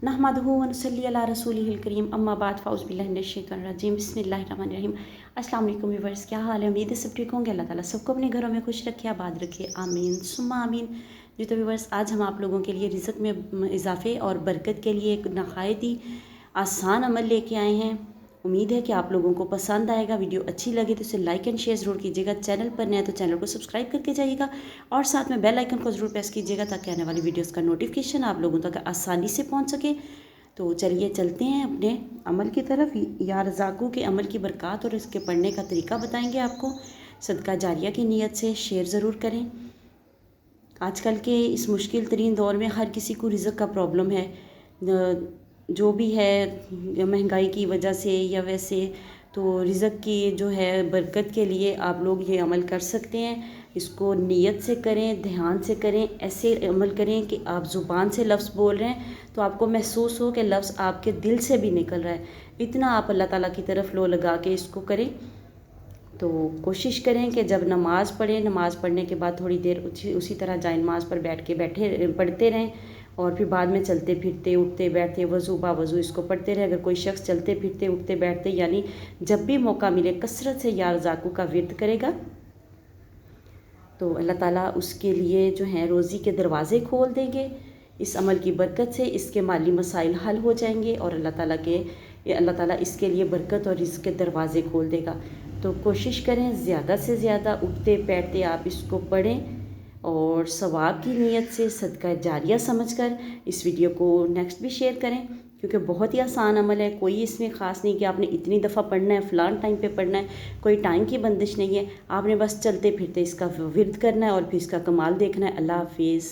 नहमदुहु व नसल्ली अला रसूलिहिल करीम अम्मा बाद फ़ाउज़ बिल्लाहि मिनश शैतानिर रजीम बिस्मिल्लाहिर रहमानिर रहीम। अस्सलाम वालेकुम व्यूअर्स, क्या हाल है? उम्मीद है सब ठीक होंगे। अल्लाह ताला सबको अपने घरों में खुश रखे, आबाद रखे, आमीन सुम्मा आमीन। जी तो व्यूअर्स, आज हम आप लोगों के लिए रिज़्क़ में इजाफ़े और बरकत के लिए एक नहायत ही आसान अमल लेके आए हैं। उम्मीद है कि आप लोगों को पसंद आएगा। वीडियो अच्छी लगे तो इसे लाइक एंड शेयर ज़रूर कीजिएगा। चैनल पर नए तो चैनल को सब्सक्राइब करके जाइएगा और साथ में बेल आइकन को ज़रूर प्रेस कीजिएगा ताकि आने वाली वीडियोस का नोटिफिकेशन आप लोगों तक आसानी से पहुंच सके। तो चलिए चलते हैं अपने अमल की तरफ। या रज़ाक़ू के अमल की बरक़ात और इसके पढ़ने का तरीका बताएंगे आपको। सदका जारिया की नीयत से शेयर ज़रूर करें। आजकल के इस मुश्किल तरीन दौर में हर किसी को रिज़्क़ का प्रॉब्लम है, जो भी है महंगाई की वजह से या वैसे। तो रिज़्क़ की जो है बरकत के लिए आप लोग ये अमल कर सकते हैं। इसको नीयत से करें, ध्यान से करें। ऐसे अमल करें कि आप ज़ुबान से लफ्ज़ बोल रहे हैं तो आपको महसूस हो कि लफ्ज़ आपके दिल से भी निकल रहा है। इतना आप अल्लाह ताला की तरफ लो लगा के इसको करें। तो कोशिश करें कि जब नमाज़ पढ़ें, नमाज़ पढ़ने के बाद थोड़ी देर उसी तरह जाए नमाज़ पर बैठे पढ़ते रहें और फिर बाद में चलते फिरते उठते बैठते वज़ू बावज़ू इसको पढ़ते रहें। अगर कोई शख्स चलते फिरते उठते बैठते यानी जब भी मौका मिले कसरत से या रज़ाक़ू का विर्द करेगा तो अल्लाह ताला उसके लिए जो है रोज़ी के दरवाज़े खोल देंगे। इस अमल की बरकत से इसके माली मसाइल हल हो जाएंगे और अल्लाह ताला इसके लिए बरकत और रिज़्क़ के दरवाज़े खोल देगा। तो कोशिश करें ज़्यादा से ज़्यादा उठते बैठते आप इसको पढ़ें और सवाब की नीयत से सदका जारिया समझकर इस वीडियो को नेक्स्ट भी शेयर करें, क्योंकि बहुत ही आसान अमल है। कोई इसमें ख़ास नहीं कि आपने इतनी दफ़ा पढ़ना है, फ़लान टाइम पे पढ़ना है, कोई टाइम की बंदिश नहीं है। आपने बस चलते फिरते इसका विर्द करना है और फिर इसका कमाल देखना है। अल्लाह हाफिज़।